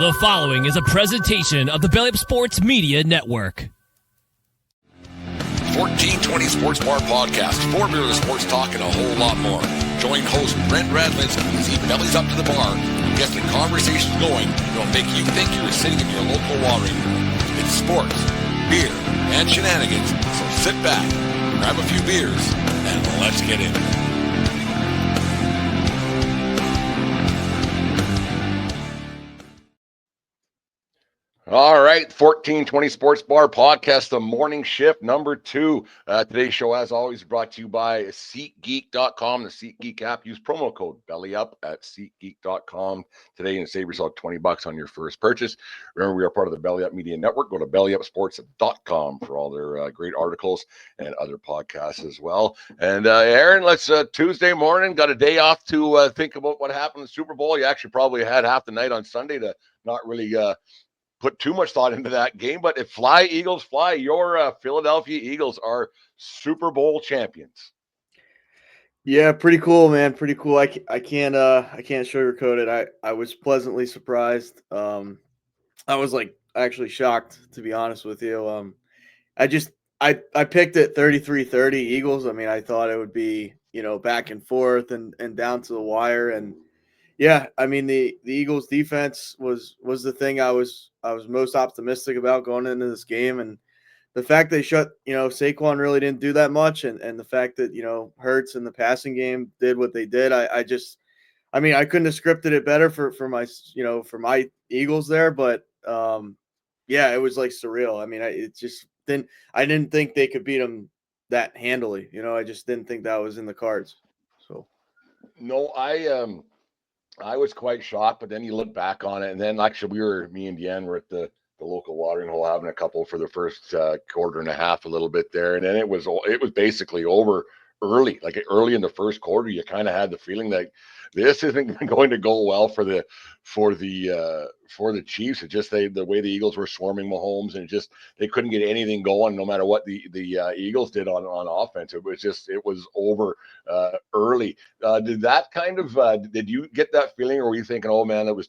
The following is a presentation of the Belly Up Sports Media Network. 1420 Sports Bar Podcast. 4 beers of sports talk and a whole lot more. Join host Brent Radlinsky as he bellies up to the bar and gets the conversations going that'll make you think you're sitting in your local watering hole. It's sports, beer, and shenanigans. So sit back, grab a few beers, and let's get into it. All right, 1420 Sports Bar Podcast, the morning shift, number 2. Today's show, as always, brought to you by SeatGeek.com, the SeatGeek app. Use promo code BELLYUP at SeatGeek.com today and save yourself $20 on your first purchase. Remember, we are part of the Belly Up Media Network. Go to BellyUpSports.com for all their great articles and other podcasts as well. And Aaron, let's Tuesday morning, got a day off to think about what happened in the Super Bowl. You actually probably had half the night on Sunday to not really put too much thought into that game, but if fly, Eagles, fly. Your Philadelphia Eagles are Super Bowl champions. Yeah, pretty cool, man. Pretty cool. I can't sugarcoat it. I was pleasantly surprised. I was actually shocked, to be honest with you. I picked it 33-30 Eagles. I mean, I thought it would be, back and forth and down to the wire. And yeah, I mean, the Eagles defense was the thing I was most optimistic about going into this game. And the fact they shut, Saquon really didn't do that much. And the fact that, Hurts in the passing game did what they did. I couldn't have scripted it better for my Eagles there. But yeah, it was surreal. I mean, I didn't think they could beat them that handily. I just didn't think that was in the cards. So no, I was quite shocked, but then you look back on it, and then actually me and Deanne were at the local watering hole having a couple for the first quarter and a half, a little bit there, and then it was basically over early. Early in the first quarter, you kind of had the feeling that this isn't going to go well for the Chiefs. It just the way the Eagles were swarming Mahomes, and they couldn't get anything going, no matter what the Eagles did on offense. It was over early. Did that did you get that feeling, or were you thinking, oh man, it was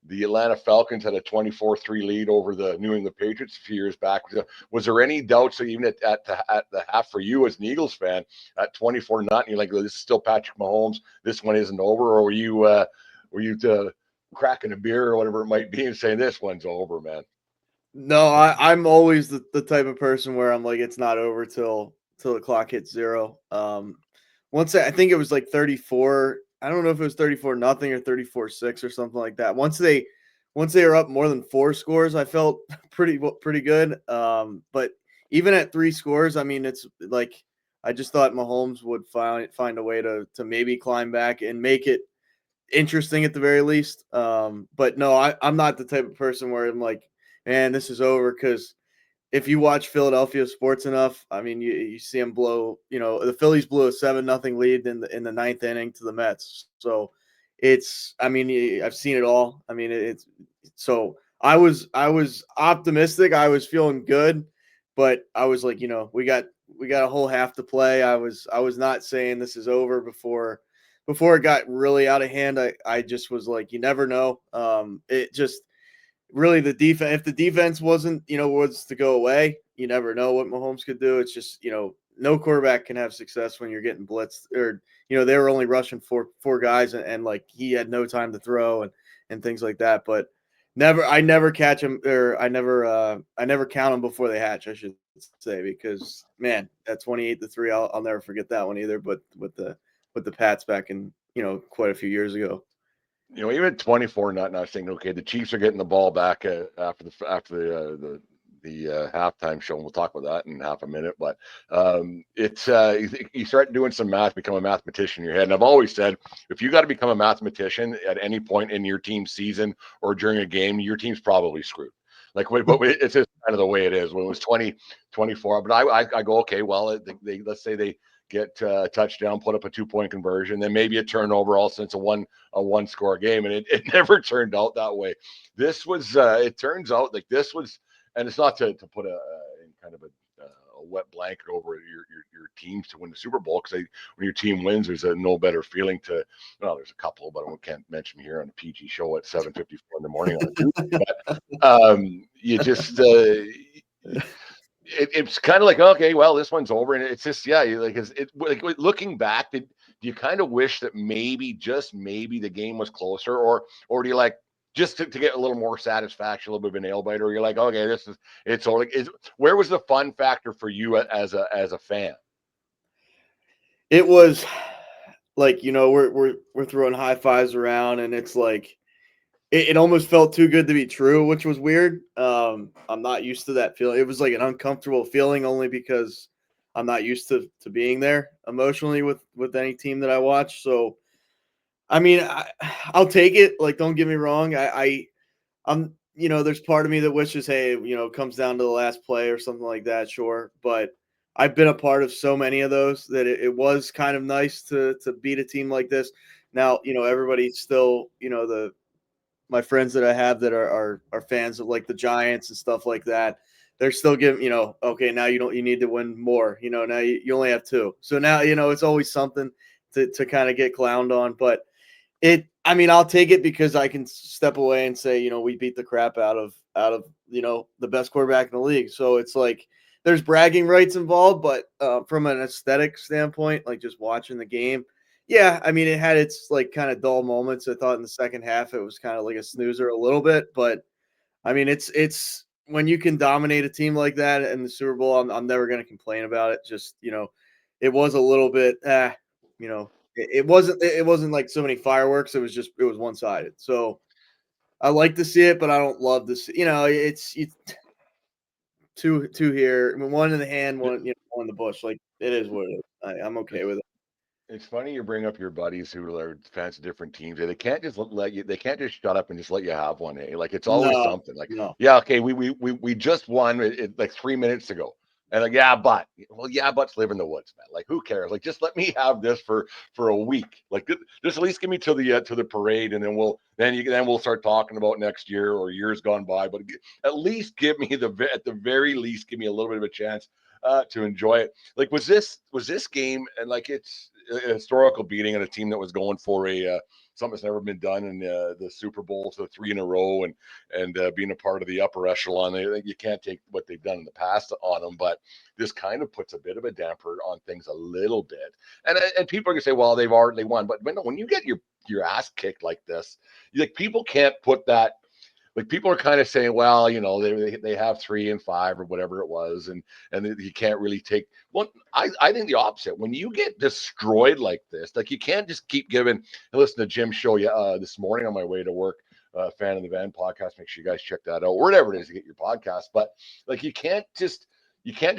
the Atlanta Falcons had a 24-3 lead over the New England Patriots a few years back? Was there any doubts, even at the half for you as an Eagles fan, at 24-0, you're like, this is still Patrick Mahomes, this one isn't over? Or were you cracking a beer or whatever it might be and saying this one's over, man? No, I'm always the type of person where I'm like, it's not over till the clock hits zero. Once I think it was 34. I don't know if it was 34-0 or 34-6 or something like that. Once they were up more than 4 scores, I felt pretty good. But even at 3 scores, I mean, it's I just thought Mahomes would find a way to maybe climb back and make it interesting at the very least. But no, I'm not the type of person where I'm like, man, this is over, because if you watch Philadelphia sports enough, I mean, you see them blow. The Phillies blew a 7-0 lead in the 9th inning to the Mets. So I've seen it all. I mean, so I was optimistic. I was feeling good, but I was like, we got a whole half to play. I was not saying this is over before it got really out of hand. I just was like, you never know. It just. Really, the defense, if the defense wasn't, was to go away, you never know what Mahomes could do. It's just, no quarterback can have success when you're getting blitzed, or, they were only rushing four guys and he had no time to throw and things like that. But I never catch them, or I never count them before they hatch, I should say, because man, that 28-3, I'll never forget that one either. But with the Pats back in, quite a few years ago. Even 24-0, I was thinking, okay, the Chiefs are getting the ball back after the halftime show, and we'll talk about that in half a minute. But it's you start doing some math, become a mathematician in your head. And I've always said, if you got to become a mathematician at any point in your team's season or during a game, your team's probably screwed. But it's just kind of the way it is. When it was 20-24, but I go, okay, well, they let's say they get a touchdown, put up a 2-point conversion, then maybe a turnover, all since a one score game. And it never turned out that way. This was, it turns out this was, and it's not to put in kind of a wet blanket over your teams to win the Super Bowl, because when your team wins, there's a no better feeling to. Well, there's a couple, but I can't mention here on the PG show at 7:54 in the morning on a Tuesday. But you just it's kind of like, okay, well, this one's over, and it's just, yeah, like looking back, do you kind of wish that maybe, just maybe, the game was closer, or do you like, just to get a little more satisfaction, a little bit of a nail biter, or you're like, okay, it's all like, where was the fun factor for you as a fan? It was like, we're throwing high fives around, and it's like it almost felt too good to be true, which was weird. I'm not used to that feeling. It was like an uncomfortable feeling, only because I'm not used to being there emotionally with any team that I watch. So, I mean, I'll take it. Like, don't get me wrong. I'm, there's part of me that wishes, hey, it comes down to the last play or something like that. Sure. But I've been a part of so many of those that it was kind of nice to beat a team like this. Now, everybody's still, my friends that I have that are fans of like the Giants and stuff like that. They're still giving, okay, now you need to win more. Now you only have two. So now, it's always something to kind of get clowned on. But I'll take it, because I can step away and say, we beat the crap out of the best quarterback in the league. So it's like there's bragging rights involved, but from an aesthetic standpoint, like just watching the game, yeah, it had its like kind of dull moments. I thought in the second half it was kind of like a snoozer a little bit, but it's when you can dominate a team like that in the Super Bowl, I'm never going to complain about it. Just, it was a little bit, it wasn't like so many fireworks. It was one-sided. So I like to see it, but I don't love to see, it's two here. One in the hand, one in the bush. Like, it is what it is. I'm okay with it. It's funny you bring up your buddies who are fans of different teams. They can't just let you. They can't just shut up and just let you have one. Eh? Like, it's always No, something. Like, no. yeah, okay, we just won like 3 minutes ago, and like, yeah, but's live in the woods, man. Like, who cares? Like, just let me have this for a week. Like, just at least give me to the parade, and then we'll start talking about next year or years gone by. But at least give me at the very least, give me a little bit of a chance to enjoy it. Like, was this game, and like, it's a historical beating on a team that was going for a something that's never been done in the Super Bowl, so 3 in a row, and being a part of the upper echelon. You can't take what they've done in the past on them, but this kind of puts a bit of a damper on things a little bit. And people are gonna say, well, they won, but when you get your ass kicked like this, like, people can't put that. Like, people are kind of saying, well, they have 3 and 5 or whatever it was, and you can't really take. Well, I think the opposite. When you get destroyed like this, like, you can't just keep giving. I listened to Jim's show this morning on my way to work. Fan of the Van podcast. Make sure you guys check that out, or whatever it is to get your podcast. But like, you can't just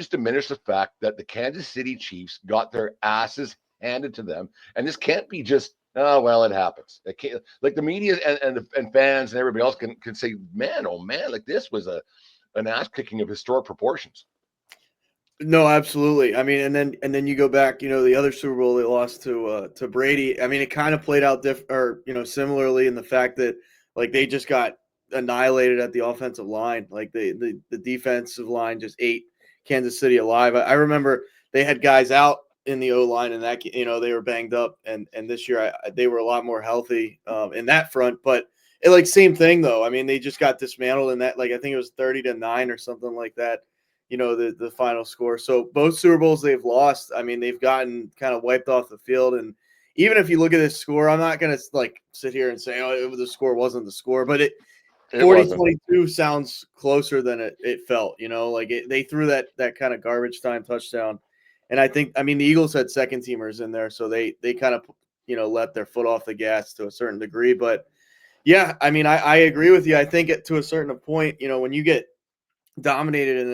diminish the fact that the Kansas City Chiefs got their asses handed to them, and this can't be just, oh, well, it happens. It can't, like, the media and fans and everybody else can say, man, oh man, like, this was an ass kicking of historic proportions. No, absolutely. And then you go back, the other Super Bowl they lost to Brady. It kind of played out similarly, in the fact that, like, they just got annihilated at the offensive line. Like, the defensive line just ate Kansas City alive. I remember they had guys out in the O line, and that, they were banged up, and this year they were a lot more healthy in that front. But like, same thing though. They just got dismantled in that. Like, I think it was 30-9 or something like that. The final score. So both Super Bowls they've lost, they've gotten kind of wiped off the field. And even if you look at this score, I'm not going to like sit here and say, oh, the score wasn't the score, but it 40-22 sounds closer than it felt, like they threw that kind of garbage time touchdown. And I think, the Eagles had second teamers in there, so they kind of, let their foot off the gas to a certain degree. But yeah, I agree with you. I think to a certain point, when you get dominated in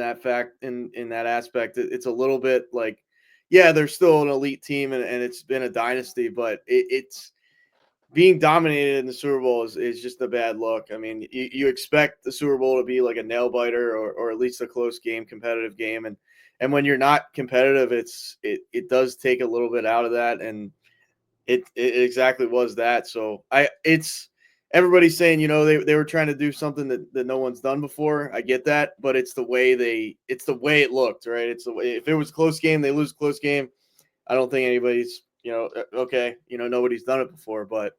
that aspect, it's a little bit like, yeah, they're still an elite team, and it's been a dynasty, but it's being dominated in the Super Bowl is just a bad look. You expect the Super Bowl to be like a nail biter, or at least a close game, competitive game, and when you're not competitive, it does take a little bit out of that, and it exactly was that. So everybody's saying, they were trying to do something that no one's done before. I get that, but it's the way it looked, right? It's the way, if it was a close game, they lose a close game. I don't think anybody's, okay, nobody's done it before, but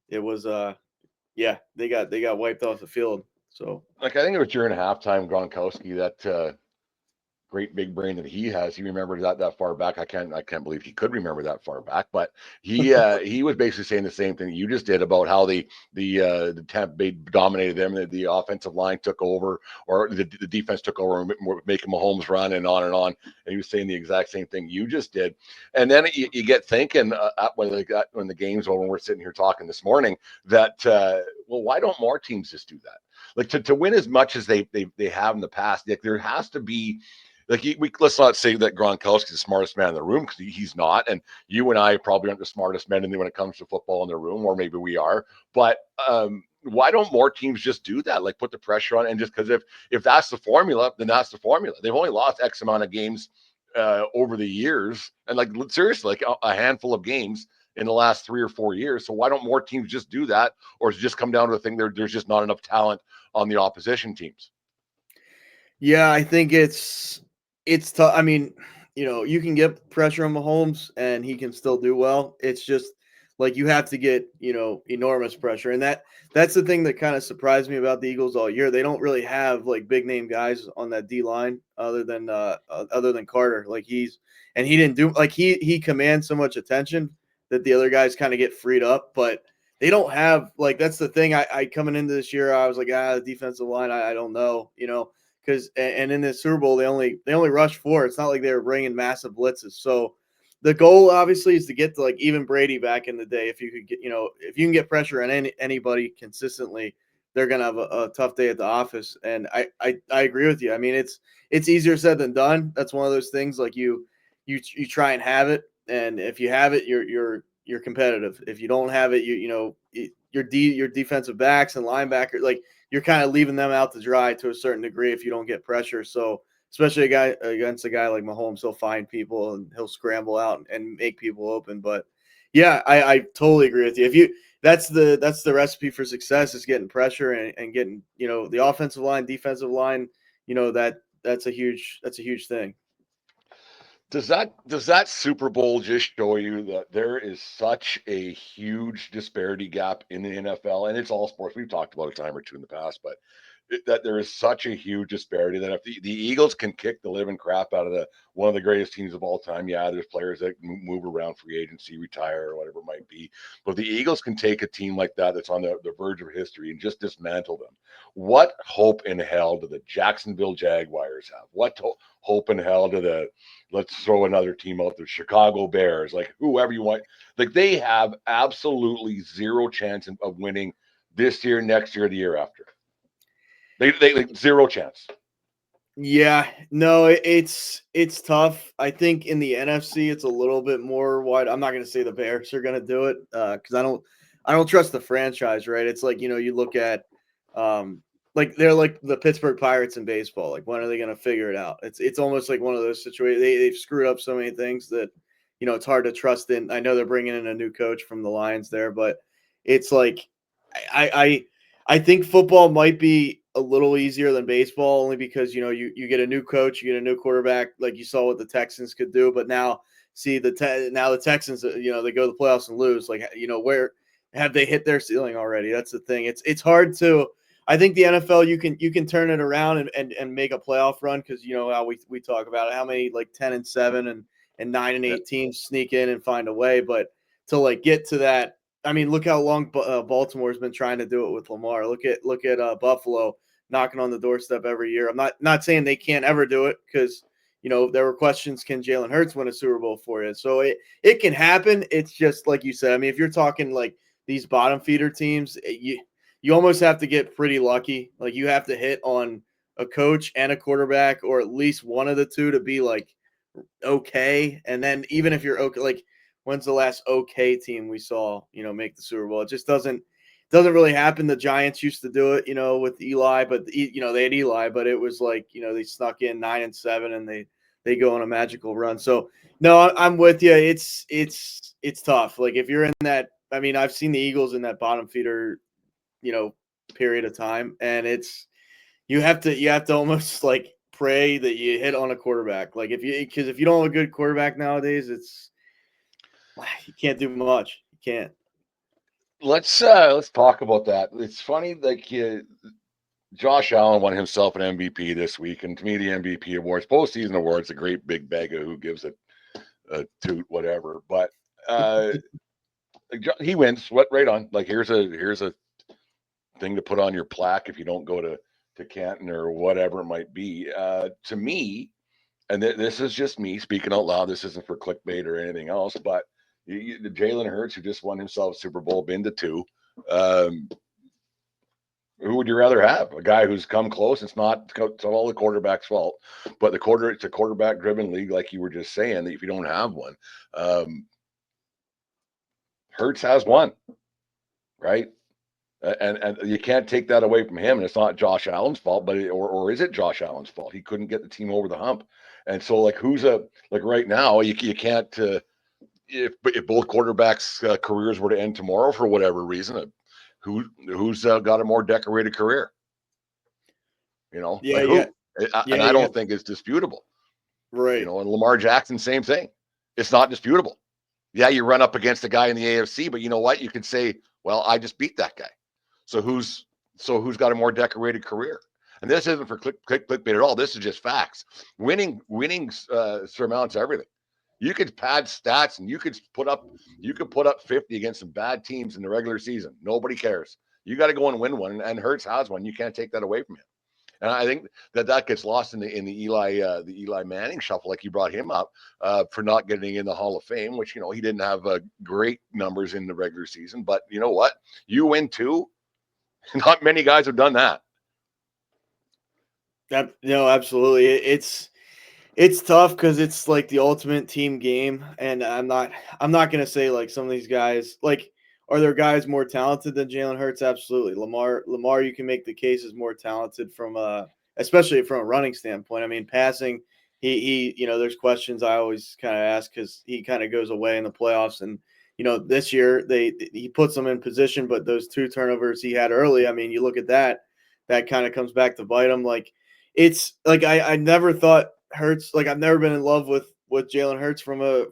it was, they got wiped off the field. So, Like, I think it was during halftime, Gronkowski, that great big brain that he has. He remembered that far back. I can't believe he could remember that far back. But he was basically saying the same thing you just did about how the Tampa Bay dominated them. The offensive line took over, or the defense took over, and making Mahomes run and on and on. And he was saying the exact same thing you just did. And then you get thinking when the game's over, and we're sitting here talking this morning that well, why don't more teams just do that? Like, to win as much as they have in the past, like, there has to be. Like, let's not say that Gronkowski's the smartest man in the room, because he's not, and you and I probably aren't the smartest men when it comes to football in the room, or maybe we are. But why don't more teams just do that? Like, put the pressure on, and just because if that's the formula, then that's the formula. They've only lost X amount of games over the years, and like, seriously, like a handful of games in the last 3 or 4 years. So why don't more teams just do that, or does it just come down to the thing there's just not enough talent on the opposition teams? Yeah, I think it's tough. I mean, you can get pressure on Mahomes and he can still do well. It's just like you have to get, enormous pressure. And that's the thing that kind of surprised me about the Eagles all year. They don't really have like big name guys on that D line other than Carter. Like, he didn't do, like, he commands so much attention that the other guys kind of get freed up, but they don't have, like, that's the thing. I coming into this year, I was like, the defensive line, I don't know, because and in the Super Bowl they only rushed 4. It's not like they were bringing massive blitzes. So the goal obviously is to get to, like, even Brady back in the day. If you could get, if you can get pressure on anybody consistently, they're gonna have a tough day at the office. And I agree with you. I mean, it's easier said than done. That's one of those things, like, you try and have it, and if you have it, you're competitive. If you don't have it, your defensive backs and linebackers, like, you're kind of leaving them out to dry to a certain degree if you don't get pressure. So especially against a guy like Mahomes, he'll find people and he'll scramble out and make people open. But yeah, I totally agree with you. That's the recipe for success, is getting pressure and getting, the offensive line, defensive line, that's a huge thing. Does that Super Bowl just show you that there is such a huge disparity gap in the NFL? And it's all sports. We've talked about a time or two in the past, but that there is such a huge disparity that if the Eagles can kick the living crap out of one of the greatest teams of all time, yeah, there's players that move around free agency, retire, or whatever it might be. But if the Eagles can take a team like that's on the verge of history and just dismantle them, what hope in hell do the Jacksonville Jaguars have? What hope in hell do let's throw another team out there, Chicago Bears, like, whoever you want? Like, they have absolutely zero chance of winning this year, next year, the year after. They like, zero chance. Yeah, no, it's tough. I think in the NFC it's a little bit more wide. I'm not going to say the Bears are going to do it because I don't trust the franchise, right? It's like, you look at like, they're like the Pittsburgh Pirates in baseball. Like, when are they going to figure it out? It's almost like one of those situations. They've screwed up so many things that, it's hard to trust in. I know they're bringing in a new coach from the Lions there, but it's like I think football might be a little easier than baseball, only because, you get a new coach, you get a new quarterback, like you saw what the Texans could do. But now, see, now the Texans, they go to the playoffs and lose. Like, where have they hit their ceiling already? That's the thing. It's hard to. I think the NFL, you can turn it around and make a playoff run, because how we talk about it, how many, like, 10-7 and 9-8 teams sneak in and find a way. But to, like, get to that. I mean, look how long Baltimore's been trying to do it with Lamar. Look at Buffalo knocking on the doorstep every year. I'm not saying they can't ever do it, because there were questions, can Jalen Hurts win a Super Bowl for you? So it can happen. It's just like you said. I mean, if you're talking like these bottom feeder teams, you almost have to get pretty lucky. Like, you have to hit on a coach and a quarterback, or at least one of the two, to be like okay. And then even if you're okay, like, when's the last okay team we saw, make the Super Bowl? It just doesn't really happen. The Giants used to do it, with Eli, but they had Eli, but it was like, they snuck in 9-7 and they go on a magical run. So no, I'm with you. It's tough. Like, if you're in that, I mean, I've seen the Eagles in that bottom feeder period of time, and you have to almost like pray that you hit on a quarterback. Like because if you don't have a good quarterback nowadays, you can't do much. You can't. Let's talk about that. It's funny, like Josh Allen won himself an MVP this week, and to me, the MVP awards, postseason awards, a great big bag of who gives it a toot, whatever. But he wins. What right on? Like here's a thing to put on your plaque if you don't go to Canton or whatever it might be. To me, and this is just me speaking out loud. This isn't for clickbait or anything else, but the Jalen Hurts, who just won himself Super Bowl, been to 2. Who would you rather have? A guy who's come close. It's all the quarterback's fault, but it's a quarterback driven league, like you were just saying, that if you don't have one, Hurts has one, right? And you can't take that away from him. And it's not Josh Allen's fault, but or is it Josh Allen's fault? He couldn't get the team over the hump. And so like right now, you can't, if both quarterbacks' careers were to end tomorrow for whatever reason, who's got a more decorated career? Who? And I don't think it's disputable. Right. And Lamar Jackson, same thing. It's not disputable. Yeah, you run up against a guy in the AFC, but you know what? You can say, well, I just beat that guy. So who's got a more decorated career? And this isn't for clickbait at all. This is just facts. Winning surmounts everything. You could pad stats and you could put up 50 against some bad teams in the regular season. Nobody cares. You got to go and win one, and Hurts has one. You can't take that away from him. And I think that gets lost in the Eli Manning shuffle, like you brought him up for not getting in the Hall of Fame, which he didn't have great numbers in the regular season. But you know what? You win 2. Not many guys have done that. Absolutely. It's tough because it's like the ultimate team game, and I'm not gonna say like some of these guys like. Are there guys more talented than Jalen Hurts? Absolutely. Lamar, you can make the case is more talented from especially from a running standpoint. I mean, passing, he there's questions I always kind of ask because he kind of goes away in the playoffs, and this year he puts them in position, but those 2 turnovers he had early, I mean, you look at that kind of comes back to bite him. Like it's like I never thought Hurts, like I've never been in love with Jalen Hurts from a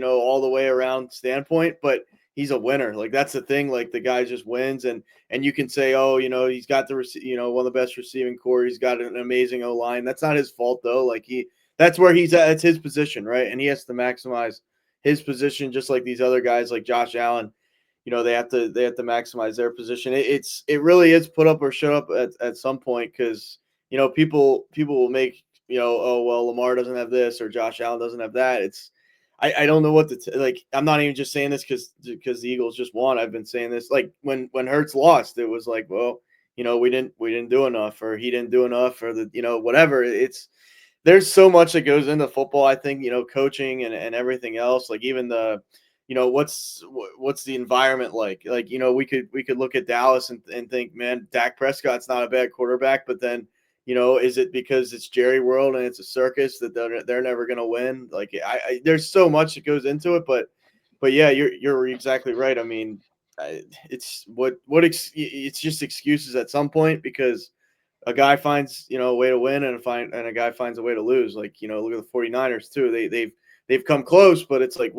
all the way around standpoint, but he's a winner. Like that's the thing. Like the guy just wins, and you can say, oh, he's got the one of the best receiving core. He's got an amazing O line. That's not his fault though. Like that's where he's at. It's his position, right? And he has to maximize his position, just like these other guys, like Josh Allen. They have to maximize their position. It really is put up or shut up at some point because people will make oh well, Lamar doesn't have this or Josh Allen doesn't have that. I don't know what to like. I'm not even just saying this because the Eagles just won. I've been saying this like when Hurts lost, it was like, well, we didn't do enough, or he didn't do enough, or whatever. There's so much that goes into football. I think coaching and everything else. Like even the what's the environment like? Like we could look at Dallas and think, man, Dak Prescott's not a bad quarterback, but then. Is it because it's Jerry World and it's a circus that they're never going to win? Like, there's so much that goes into it, but yeah, you're exactly right. I mean, it's it's just excuses at some point because a guy finds a way to win and a guy finds a way to lose. Like look at the 49ers too. They've come close, but it's like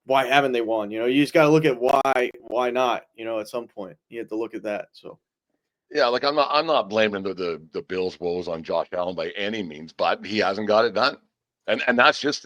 why haven't they won? You just got to look at why not. At some point you have to look at that. So. Yeah, like I'm not blaming the Bills' woes on Josh Allen by any means, but he hasn't got it done, and that's just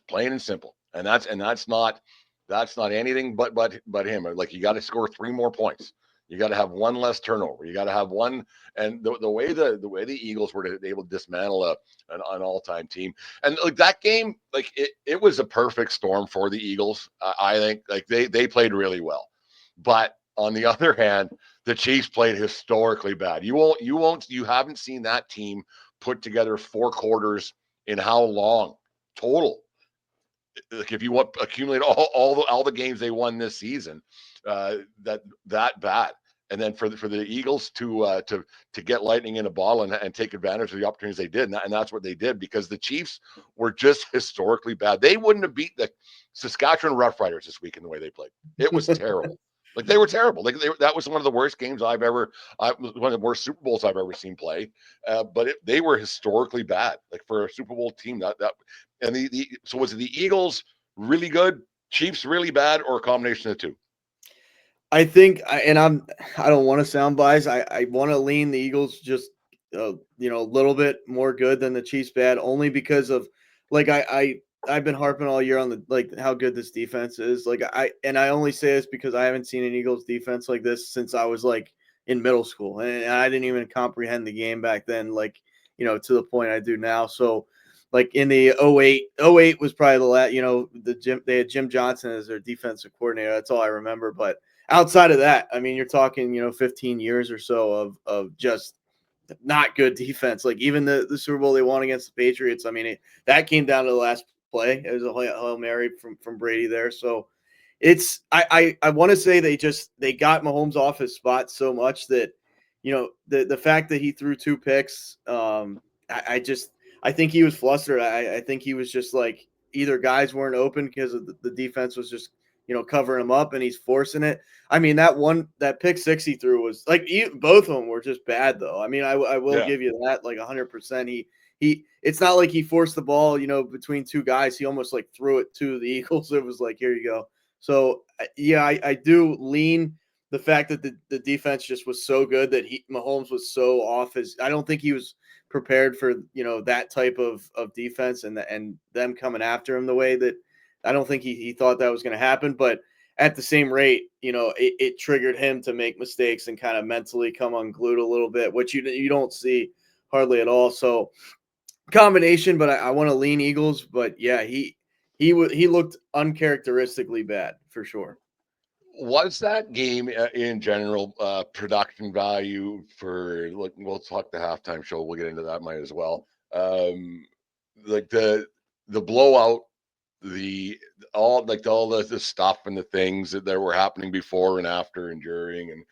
plain and simple, and that's not anything but him. Like you got to score 3 more points, you got to have 1 less turnover, you got to have one, and the way the Eagles were able to dismantle an all-time team, and like that game, like it was a perfect storm for the Eagles. I think like they played really well, but on the other hand, the Chiefs played historically bad. You haven't seen that team put together 4 quarters in how long total? Like if you want accumulate all the games they won this season, that bad. And then for the Eagles to get lightning in a bottle and take advantage of the opportunities they did, and that's what they did because the Chiefs were just historically bad. They wouldn't have beat the Saskatchewan Roughriders this week in the way they played. It was terrible. Like they were terrible. That was one of the worst games one of the worst Super Bowls I've ever seen play. But they were historically bad. Like for a Super Bowl team, and so was it the Eagles really good, Chiefs really bad, or a combination of the two? I think, I don't want to sound biased. I want to lean the Eagles just a little bit more good than the Chiefs bad, only because of like I've been harping all year on how good this defense is. I only say this because I haven't seen an Eagles defense like this since I was like in middle school, and I didn't even comprehend the game back then, to the point I do now. So like in the 08 was probably the last, they had Jim Johnson as their defensive coordinator. That's all I remember. But outside of that, I mean, you're talking, 15 years or so of just not good defense. Like even the Super Bowl they won against the Patriots, I mean, that came down to the last play. It was a Hail Mary from Brady there. So it's I want to say they got Mahomes off his spot so much that the fact that he threw 2 picks, I think he was flustered. I think he was just like either guys weren't open because of the defense was just covering him up, and he's forcing it. I mean, that pick 6 he threw was like both of them were just bad though. I mean, I will give you that, like 100%. It's not like he forced the ball, between 2 guys. He almost like threw it to the Eagles. It was like, here you go. So yeah, I do lean the fact that the defense just was so good that Mahomes was so off his. I don't think he was prepared for that type of defense and them coming after him the way that I don't think he thought that was going to happen. But at the same rate, it triggered him to make mistakes and kind of mentally come unglued a little bit, which you don't see hardly at all. So combination, but I want to lean Eagles. But yeah, he looked uncharacteristically bad for sure. Was that game in general production value for? Look, we'll talk the halftime show. We'll get into that might as well. Like the blowout, all the stuff and the things that were happening before and after and during,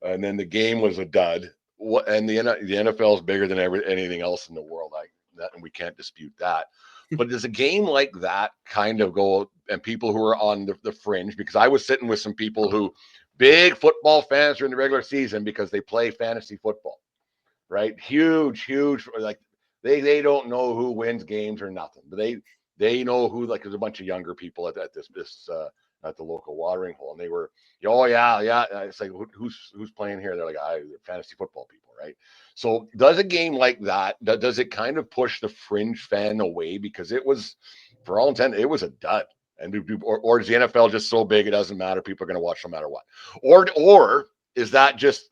and then the game was a dud. And the NFL is bigger than anything else in the world. And we can't dispute that. But does a game like that kind of go, and people who are on the fringe, because I was sitting with some people who big football fans during the regular season because they play fantasy football, right? Huge, like they don't know who wins games or nothing, but they know who, like there's a bunch of younger people at this at the local watering hole, and they were, oh yeah. It's like who's playing here? They're like, they're fantasy football people, right? So does a game like that, does it kind of push the fringe fan away because it was, for all intent, it was a dud? And or is the NFL just so big it doesn't matter? People are going to watch no matter what, or is that just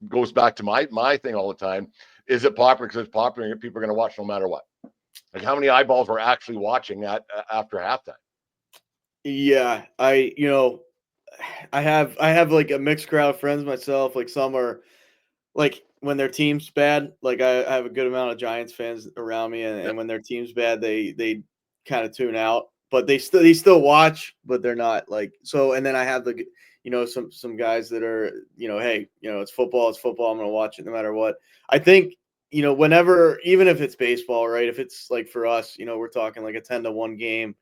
goes back to my thing all the time? Is it popular because it's popular and people are going to watch no matter what? Like how many eyeballs were actually watching after halftime? Yeah, I have like a mixed crowd of friends myself. Like some are like when their team's bad, like I have a good amount of Giants fans around me, and when their team's bad, they kind of tune out. But they still watch, but they're not like so. And then I have some guys that are hey, it's football, I'm gonna watch it no matter what. I think whenever, even if it's baseball, right? If it's like for us, we're talking like a 10-1 game,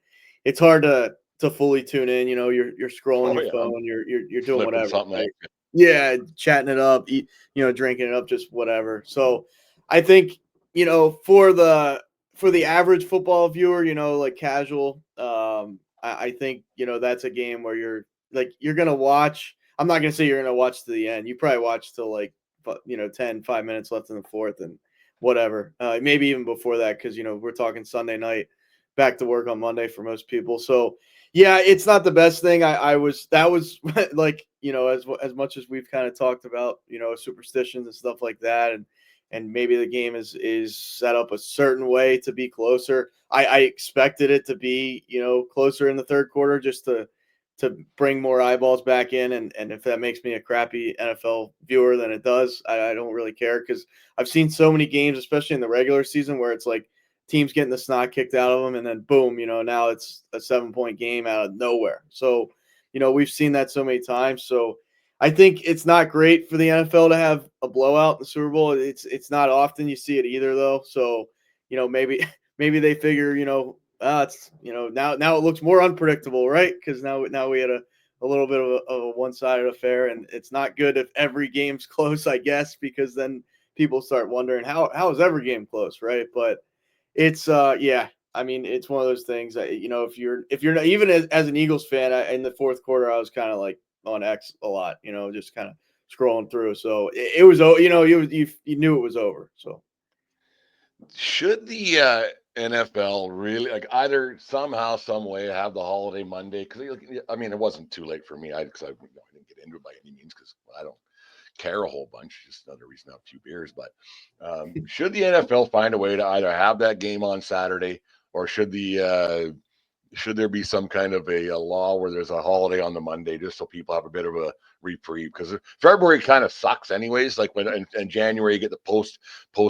it's hard to fully tune in. You're scrolling your phone, you're doing flipping whatever, something right? out. Yeah, chatting it up, drinking it up, just whatever. So I think, for the average football viewer, like casual, I think, that's a game where you're going to watch. I'm not going to say you're going to watch to the end. You probably watch till like, 5 minutes left in the fourth and whatever. Maybe even before that, because, we're talking Sunday night, back to work on Monday for most people. So yeah, it's not the best thing. That was like, as much as we've kind of talked about, superstitions and stuff like that. And maybe the game is set up a certain way to be closer. I expected it to be, closer in the third quarter just to bring more eyeballs back in. And if that makes me a crappy NFL viewer, then it does. I don't really care because I've seen so many games, especially in the regular season, where it's like teams getting the snot kicked out of them, and then boom, now it's a 7-point game out of nowhere. So, we've seen that so many times. So I think it's not great for the NFL to have a blowout in the Super Bowl. It's not often you see it either, though. So, maybe they figure, it's now it looks more unpredictable, right? Because now we had a little bit of a one-sided affair, and it's not good if every game's close, I guess, because then people start wondering how is every game close, right? But it's yeah, I mean, it's one of those things that, if you're not, even as an Eagles fan, in the fourth quarter, I was kind of like on X a lot, just kind of scrolling through. So it was, you knew it was over. So Should the NFL really like either somehow, some way have the holiday Monday? Because I mean, it wasn't too late for me. I didn't get into it by any means because I don't care a whole bunch. Just another reason to have a few beers. But should the NFL find a way to either have that game on Saturday, or should there be some kind of a law where there's a holiday on the Monday just so people have a bit of a reprieve? Because February kind of sucks anyways. Like when in January you get the post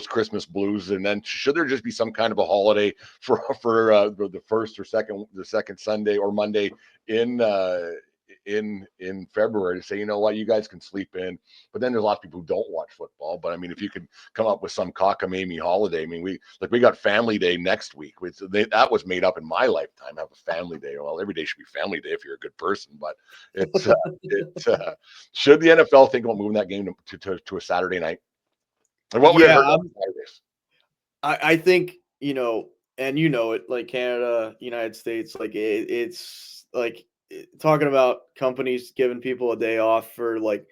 Christmas blues, and then should there just be some kind of a holiday for the first or second Sunday or Monday in February to say, you know what, you guys can sleep in. But then there's a lot of people who don't watch football. But I mean, if you could come up with some cockamamie holiday, I mean, we got Family Day next week. That was made up in my lifetime. Have a family day. Well, every day should be family day if you're a good person. But it's should the NFL think about moving that game to a Saturday night? And what would it hurt on Saturdays? I think, and it, like Canada, United States, like it's like talking about companies giving people a day off for, like, I'm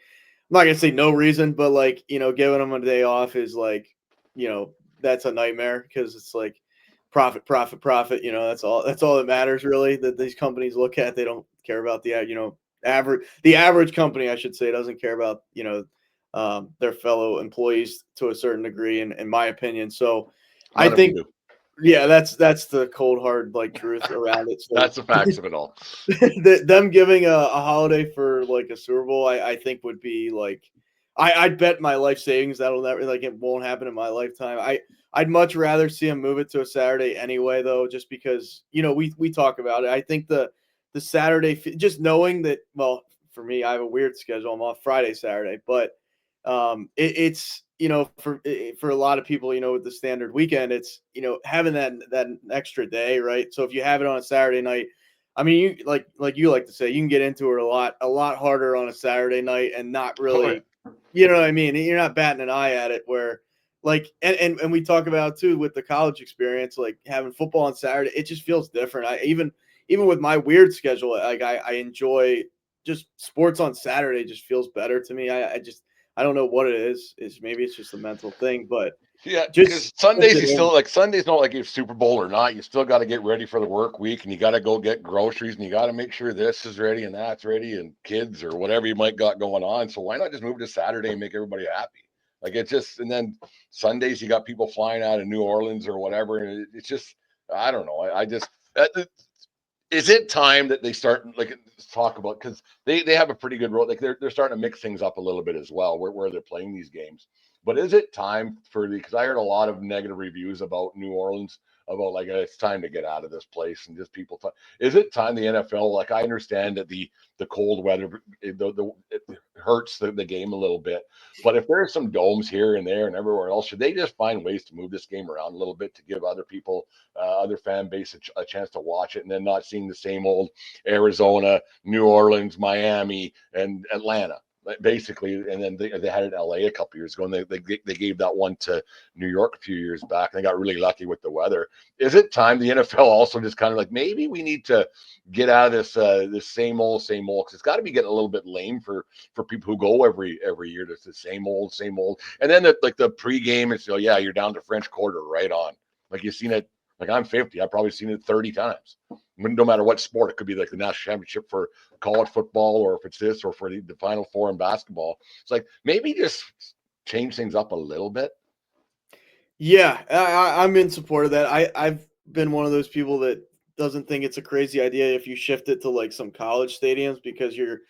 not gonna say no reason, but like, giving them a day off is like, that's a nightmare, because it's like profit, profit, profit. That's all that matters, really, that these companies look at. They don't care about the average company, I should say, doesn't care about their fellow employees to a certain degree, in my opinion. So I think, yeah, that's the cold hard like truth around it. So that's the facts of it all. Them giving a holiday for like a Super Bowl, I think would be like, I'd bet my life savings that'll never, like, it won't happen in my lifetime. I'd much rather see them move it to a Saturday anyway, though, just because we talk about it. I think the Saturday, just knowing that, well, for me, I have a weird schedule. I'm off Friday, Saturday, but it's for a lot of people, with the standard weekend, it's having that extra day, right? So if you have it on a Saturday night, I mean, you like you like to say, you can get into it a lot harder on a Saturday night and not really, you know what I mean? You're not batting an eye at it, where like, and we talk about too with the college experience, like having football on Saturday, it just feels different. I even with my weird schedule, like I enjoy just sports on Saturday. Just feels better to me. I don't know what it is. Maybe it's just a mental thing, but yeah, because Sundays Sunday's not like it's Super Bowl or not. You still got to get ready for the work week, and you got to go get groceries, and you got to make sure this is ready and that's ready, and kids or whatever you might got going on. So why not just move to Saturday and make everybody happy? Like, it's just, and then Sundays you got people flying out of New Orleans or whatever, and it's just, I don't know. I just is it time that they start like talk about, because they have a pretty good role, like they're starting to mix things up a little bit as well, where they're playing these games. But is it time because I heard a lot of negative reviews about New Orleans, about like it's time to get out of this place, and just people is it time the NFL, like, I understand that the cold weather it hurts the game a little bit, but if there's some domes here and there and everywhere else, should they just find ways to move this game around a little bit to give other people, other fan base a chance to watch it, and then not seeing the same old Arizona, New Orleans, Miami, and Atlanta, basically. And then they had it in LA a couple years ago, and they gave that one to New York a few years back, and they got really lucky with the weather. Is it time the NFL also just kind of like, maybe we need to get out of this same old, because it's got to be getting a little bit lame for people who go every year. It's the same old, and then the pregame, it's, yeah, you're down to French Quarter, right on. Like, you've seen it. Like, I'm 50. I've probably seen it 30 times. No matter what sport, it could be like the national championship for college football, or if it's this, or for the Final Four in basketball. It's like, maybe just change things up a little bit. Yeah, I'm in support of that. I've been one of those people that doesn't think it's a crazy idea if you shift it to like some college stadiums, because you're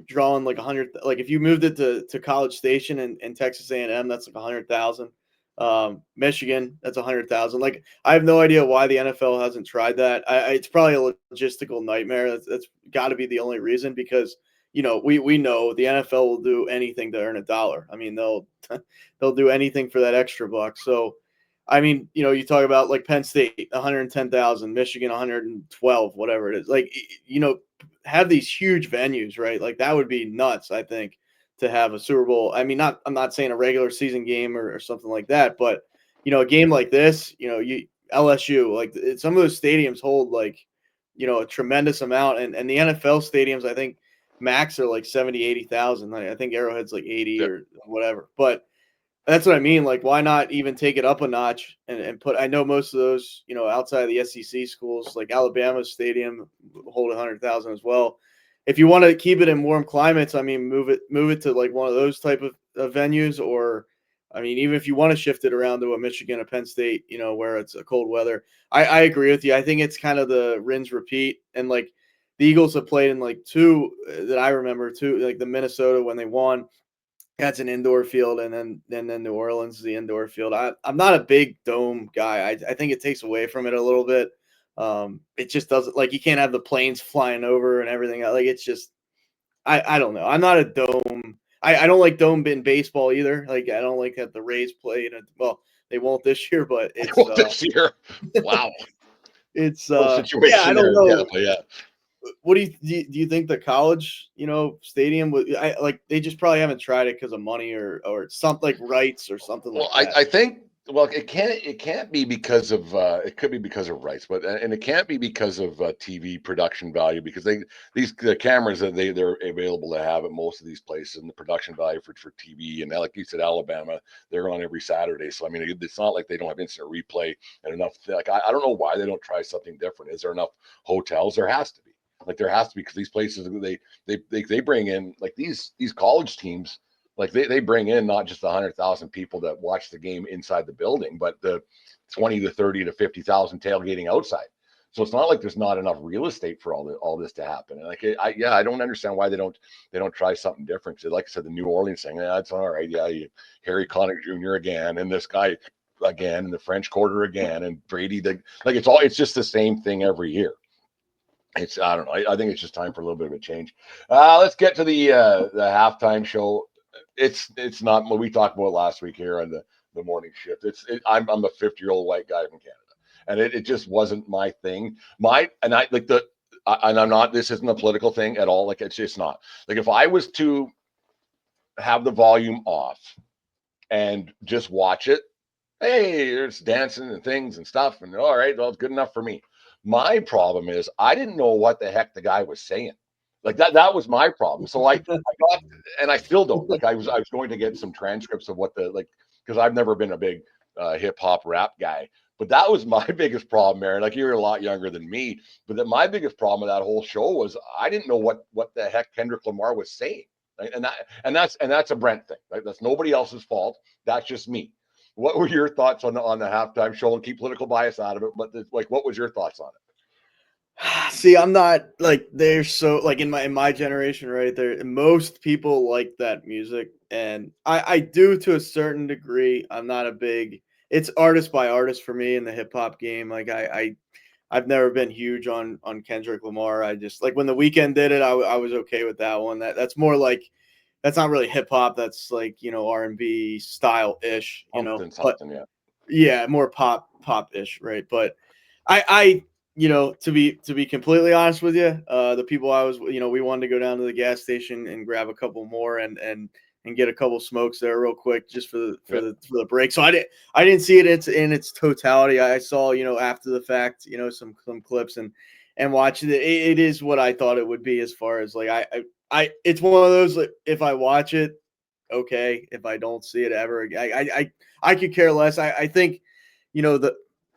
drawing like 100. Like, if you moved it to College Station in Texas A&M, that's like 100,000. Michigan, that's 100,000. Like, I have no idea why the NFL hasn't tried that. It's probably a logistical nightmare. That's got to be the only reason, because we know the NFL will do anything to earn a dollar. I mean, they'll do anything for that extra buck. So I mean, you talk about like Penn State, 110,000, Michigan, 112, whatever it is. Like, have these huge venues, right? Like that would be nuts, I think, to have a Super Bowl. I mean, I'm not saying a regular season game or something like that, but a game like this, LSU, like some of those stadiums hold like, a tremendous amount, and the NFL stadiums, I think max are like 70, 80,000. I think Arrowhead's like 80 or whatever, but that's what I mean. Like, why not even take it up a notch and put? I know most of those, outside of the SEC schools, like Alabama Stadium, hold 100,000 as well. If you want to keep it in warm climates, I mean, move it to like one of those type of venues, or, I mean, even if you want to shift it around to a Michigan, a Penn State, where it's a cold weather. I agree with you. I think it's kind of the rinse repeat, and like the Eagles have played in like two that I remember too, like the Minnesota when they won. That's an indoor field, and then New Orleans is the indoor field. I'm not a big dome guy. I think it takes away from it a little bit. It just doesn't, like, you can't have the planes flying over and everything. Like, it's just, I don't know. I'm not a dome. I don't like dome in baseball either. Like, I don't like that the Rays play. Well, they won't this year, but it's This year. Wow. it's Situation yeah. I don't there. know. Yeah. What do you think the college stadium would? Like they just probably haven't tried it because of money or something, like rights or something Well, like that. I think it can't be because of it could be because of rights, but and it can't be because of TV production value, because the cameras that they're available to have at most of these places, and the production value for TV, and like you said, Alabama, they're on every Saturday, so I mean it's not like they don't have instant replay and enough. Like I don't know why they don't try something different. Is there enough hotels? There has to be. Like there has to be, because these places they bring in, like these college teams, like they bring in not just 100,000 people that watch the game inside the building, but the 20 to 30 to 50,000 tailgating outside. So it's not like there's not enough real estate for all this to happen. And like I don't understand why they don't try something different. So like I said, the New Orleans thing, that's all right. Yeah, Harry Connick Jr. again, and this guy again, and the French Quarter again, and Brady. Like it's just the same thing every year. I don't know. I think it's just time for a little bit of a change. Let's get to the halftime show. It's not what we talked about last week here on the morning shift. I'm a 50-year-old white guy from Canada, and it just wasn't my thing. And I like the and I'm not. This isn't a political thing at all. Like it's just not. Like if I was to have the volume off and just watch it, hey, there's dancing and things and stuff, and all right, well, it's good enough for me. My problem is I didn't know what the heck the guy was saying. Like that was my problem. So I got, and I still don't. Like I was going to get some transcripts of what because I've never been a big hip hop rap guy. But that was my biggest problem, Aaron. Like you're a lot younger than me, but that my biggest problem with that whole show was I didn't know what the heck Kendrick Lamar was saying. Right? And that's a Brent thing. Right? That's nobody else's fault. That's just me. What were your thoughts on the halftime show? And keep political bias out of it, but what was your thoughts on it? See, I'm not like they're so like in my generation, right? There, most people like that music, and I do to a certain degree. I'm not a big. It's artist by artist for me in the hip hop game. Like I've never been huge on Kendrick Lamar. I just like when The Weeknd did it, I was okay with that one. That's more like that's not really hip hop. That's like R&B style ish. But Yeah. yeah, more pop ish, right? But I to be completely honest with you, the people I was, we wanted to go down to the gas station and grab a couple more and get a couple smokes there real quick just for the break. So I didn't see it in its totality. I saw, after the fact, some clips and watched it. It is what I thought it would be, as far as like it's one of those, like, if I watch it, okay. If I don't see it ever, I could care less. I think,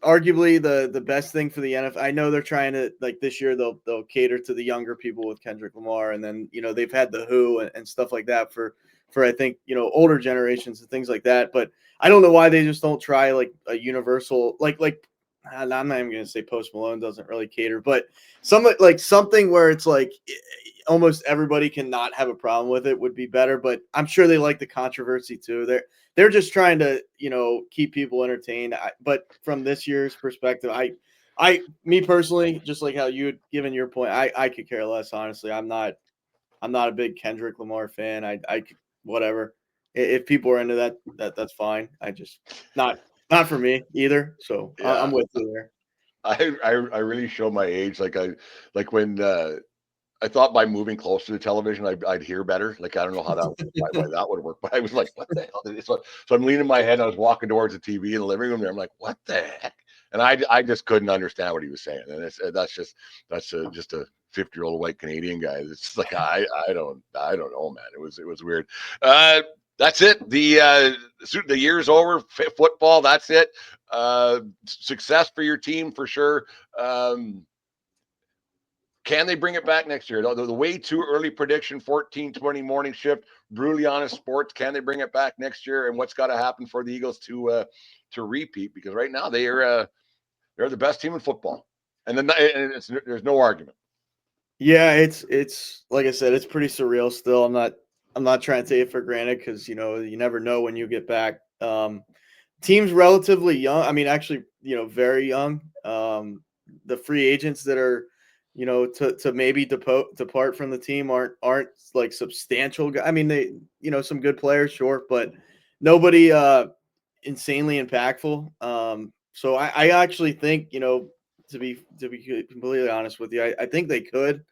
arguably the best thing for the NFL. I know they're trying to, like, this year they'll cater to the younger people with Kendrick Lamar, and then they've had the Who and stuff like that for I think older generations and things like that. But I don't know why they just don't try like a universal like I'm not even gonna say Post Malone doesn't really cater, but something where it's like almost everybody can not have a problem with it would be better. But I'm sure they like the controversy too. They're just trying to keep people entertained. But from this year's perspective, me personally, just like how you had given your point, I could care less, honestly. I'm not a big Kendrick Lamar fan. I whatever. If people are into that, that's fine. I just not Not for me either. So I'm Yeah, with you there. I really show my age. Like when I thought by moving closer to the television, I'd hear better. Like, I don't know how that why that would work, but I was like, "What the hell?" So I'm leaning my head. And I was walking towards the TV in the living room there. I'm like, "What the heck?" And I just couldn't understand what he was saying. And that's just a 50-year-old white Canadian guy. It's just like I don't know, man. It was weird. That's it. The year's over. Football. That's it. Success for your team for sure. Can they bring it back next year? The way too early prediction, 14:20 morning shift, brutally honest sports. Can they bring it back next year? And what's got to happen for the Eagles to repeat? Because right now they're the best team in football, and then there's no argument. Yeah, it's like I said, it's pretty surreal still. I'm not trying to take it for granted because you never know when you get back. Team's relatively young. I mean, actually, very young. The free agents that are, to maybe depart from the team aren't like substantial. I mean, they, some good players, sure, but nobody insanely impactful. So I actually think, to be completely honest with you, I think they could,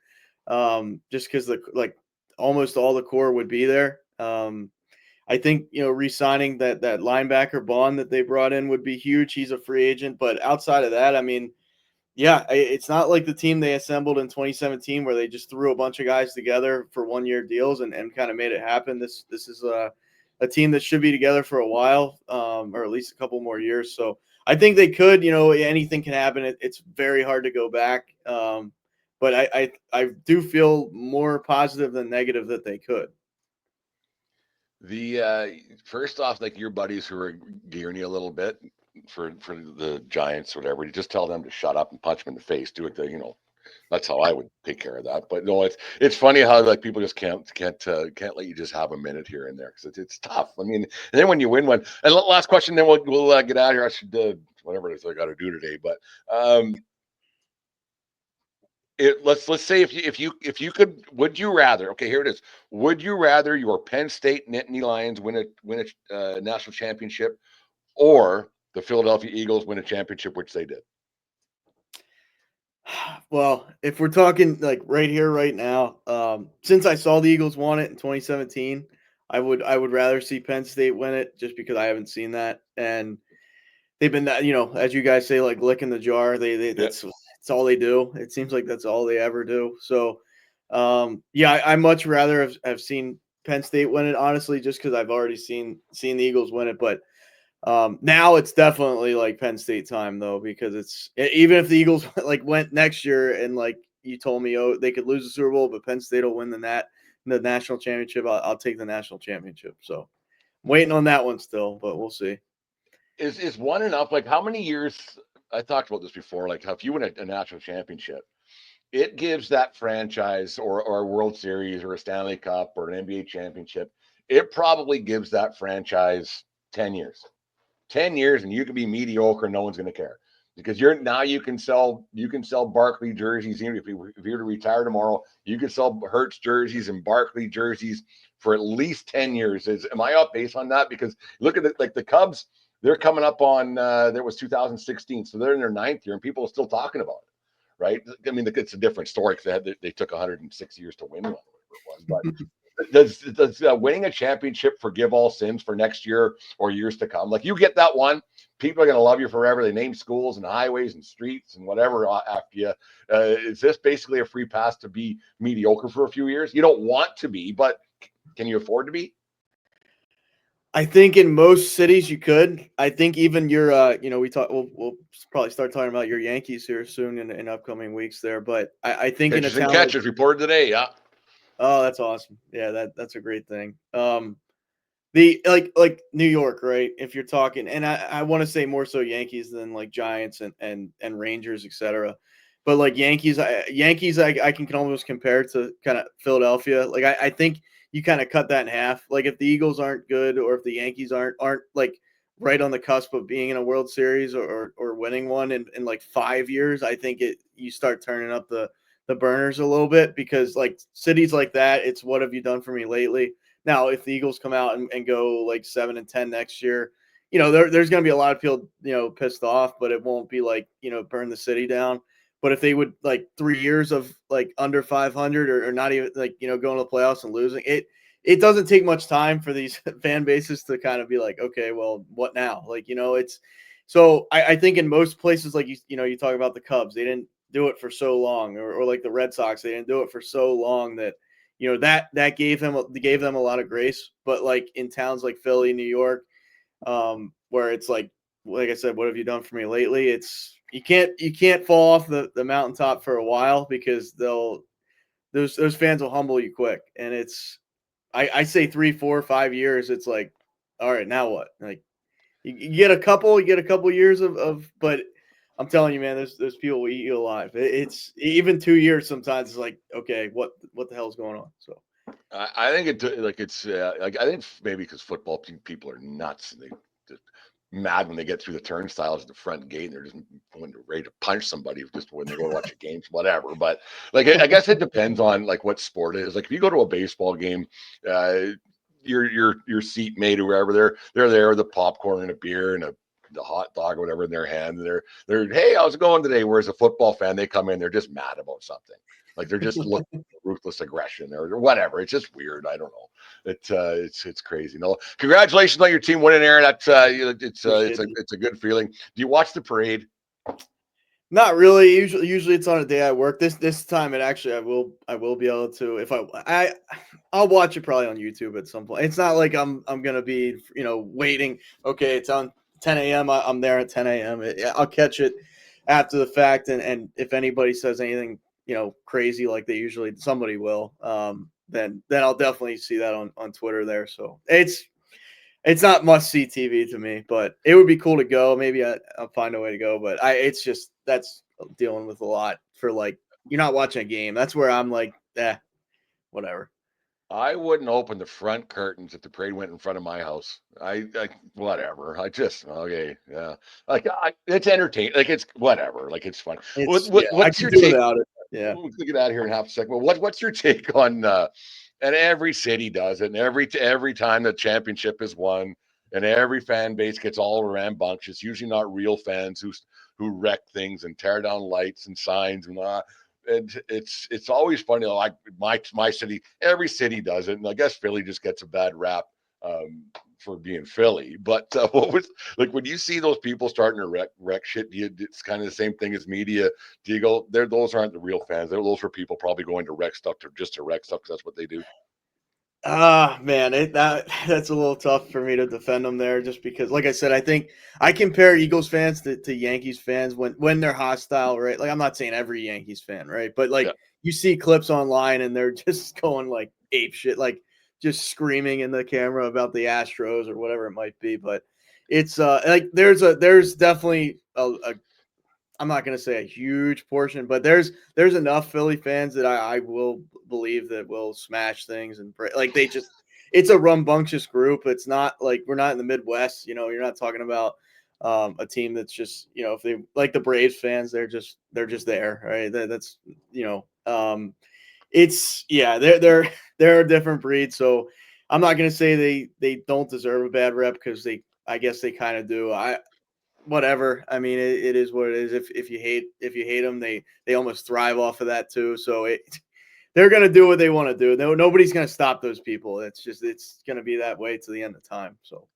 just because almost all the core would be there. I think re-signing that linebacker Bond that they brought in would be huge. He's a free agent, but outside of that, I mean, yeah, it's not like the team they assembled in 2017 where they just threw a bunch of guys together for 1-year deals and kind of made it happen. This is a team that should be together for a while, or at least a couple more years. So I think they could. Anything can happen. It's very hard to go back, but I do feel more positive than negative that they could. First off, like your buddies who are gearing you a little bit for the Giants, whatever, you just tell them to shut up and punch them in the face. Do it, that's how I would take care of that. But no, it's funny how like people just can't let you just have a minute here and there because it's tough. I mean, and then when you win one, and last question, then we'll get out of here. I should whatever it is I got to do today, but let's say if you could, would you rather? Okay, here it is. Would you rather your Penn State Nittany Lions win a national championship, or the Philadelphia Eagles win a championship, which they did? Well, if we're talking like right here, right now, since I saw the Eagles won it in 2017, I would rather see Penn State win it just because I haven't seen that, and they've been that as you guys say, like licking the jar. They Yeah. that's all they do. It seems like that's all they ever do. So, yeah, I much rather have seen Penn State win it, honestly, just because I've already seen the Eagles win it, but. Now it's definitely like Penn State time though, because even if the Eagles like went next year and like you told me, oh, they could lose the Super Bowl, but Penn State will win the national championship. I'll take the national championship. So I'm waiting on that one still, but we'll see. Is one enough? Like how many years? I talked about this before. Like how if you win a national championship, it gives that franchise or a World Series or a Stanley Cup or an NBA championship. It probably gives that franchise 10 years. 10 years and you can be mediocre, no one's going to care because you can sell Barkley jerseys. Even if you were to retire tomorrow, you can sell Hurts jerseys and Barkley jerseys for at least 10 years. Am I off base on that? Because look at it, like the Cubs, they're coming up on there was 2016, so they're in their 9th year and people are still talking about it, right? I mean, it's a different story because they took 106 years to win one, whatever it was. But does winning a championship forgive all sins for next year or years to come? Like you get that one, people are going to love you forever. They name schools and highways and streets and whatever after you. Is this basically a free pass to be mediocre for a few years? You don't want to be, but can you afford to be? I think in most cities you could. I think even your, we'll probably start talking about your Yankees here soon in upcoming weeks there. But I think in a Pitches and town like, catches reported today. Yeah. oh, that's awesome. Yeah, that's a great thing. The like New York, right? If you're talking, and I want to say more so Yankees than like Giants and Rangers, etc. But like Yankees, I can almost compare to kind of Philadelphia. Like I think you kind of cut that in half. Like if the Eagles aren't good, or if the Yankees aren't like right on the cusp of being in a World Series or winning one in like 5 years, I think you start turning up the burners a little bit, because like cities like that, it's what have you done for me lately? Now, if the Eagles come out and go like 7-10 next year, there's going to be a lot of people, pissed off, but it won't be like, burn the city down. But if they would like 3 years of like under 500 or not even like, going to the playoffs and losing it doesn't take much time for these fan bases to kind of be like, okay, well, what now? Like, it's so I think in most places, like, you talk about the Cubs, they didn't do it for so long, or like the Red Sox, they didn't do it for so long that, that gave them a lot of grace. But like in towns like Philly, New York, where it's like I said, what have you done for me lately? It's you can't fall off the mountaintop for a while, because those fans will humble you quick. And it's I say 3, 4, 5 years. It's like, all right, now what? Like you get a couple years of, but I'm telling you, man, there's people will eat you alive. It's even 2 years sometimes. It's like, okay, what the hell's going on? So I think I think maybe because football people are nuts, and they just mad when they get through the turnstiles at the front gate, and they're just ready to punch somebody just when they go watch a game, whatever. But like, I guess it depends on like what sport it is. Like if you go to a baseball game, your seatmate or wherever they're there with a popcorn and a beer and the hot dog or whatever in their hand, and they're hey, how's it going today? Whereas a football fan, they come in, they're just mad about something. Like they're just looking at ruthless aggression or whatever. It's just weird. I don't know. It's crazy. No, congratulations on your team winning, Aaron. That's it's a good feeling. Do you watch the parade? Not really. Usually it's on a day I work. This time it actually I will be able to, if I'll watch it probably on YouTube at some point. It's not like I'm gonna be waiting. Okay, it's on 10 a.m. I'm there at 10 a.m. I'll catch it after the fact, and if anybody says anything crazy like they usually, somebody will, then I'll definitely see that on Twitter there. So it's not must see TV to me, but it would be cool to go. Maybe I'll find a way to go, but it's just, that's dealing with a lot for, like, you're not watching a game. That's where I'm like, whatever. I wouldn't open the front curtains if the parade went in front of my house. I whatever. I just okay, yeah. Like it's entertaining. Like it's whatever. Like it's fun. What's your take? Yeah, we'll get out of here in half a second. But what's your take on? And every city does it, and every time the championship is won, and every fan base gets all rambunctious. Usually not real fans who wreck things and tear down lights and signs and it's always funny. Like my city, every city does it, and I guess Philly just gets a bad rap for being Philly. But what was like when you see those people starting to wreck shit? It's kind of the same thing as media. Do you go there? Those aren't the real fans. Those are people probably going to wreck stuff just to wreck stuff because that's what they do. Man, that's a little tough for me to defend them there, just because, like I said, I think I compare Eagles fans to Yankees fans when they're hostile, right? Like, I'm not saying every Yankees fan, right? But like, you see clips online and they're just going like ape shit, like just screaming in the camera about the Astros or whatever it might be. But it's like there's definitely a I'm not going to say a huge portion, but there's enough Philly fans that I will believe that will smash things and like it's a rambunctious group. It's not like we're not in the Midwest. You're not talking about a team that's just if they like the Braves fans, they're just there, right? That's it's they're a different breed. So I'm not going to say they don't deserve a bad rep, because I guess they kind of do. Whatever. I mean, it is what it is. If you hate them, they almost thrive off of that too. So they're going to do what they want to do. Nobody's going to stop those people. It's going to be that way to the end of time. So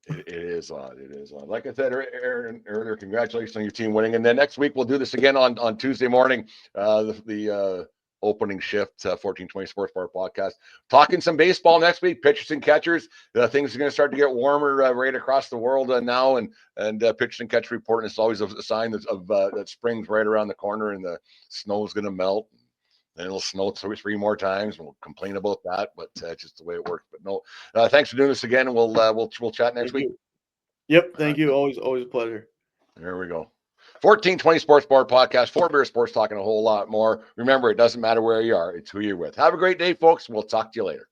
it is on. It is on. Like I said Aaron, earlier, congratulations on your team winning. And then next week we'll do this again on Tuesday morning. The opening shift 1420 Sports Bar podcast, talking some baseball next week, pitchers and catchers. Things are going to start to get warmer right across the world now, and pitchers and catcher reporting. It's always a sign of that spring's right around the corner and the snow's going to melt. And it'll snow 3 more times. We'll complain about that, but it's just the way it works. But no, thanks for doing this again, and we'll chat next week. Yep, thank you. Always a pleasure. There we go. 1420 Sports Bar Podcast, 4 Beer Sports, talking a whole lot more. Remember, it doesn't matter where you are, it's who you're with. Have a great day, folks. We'll talk to you later.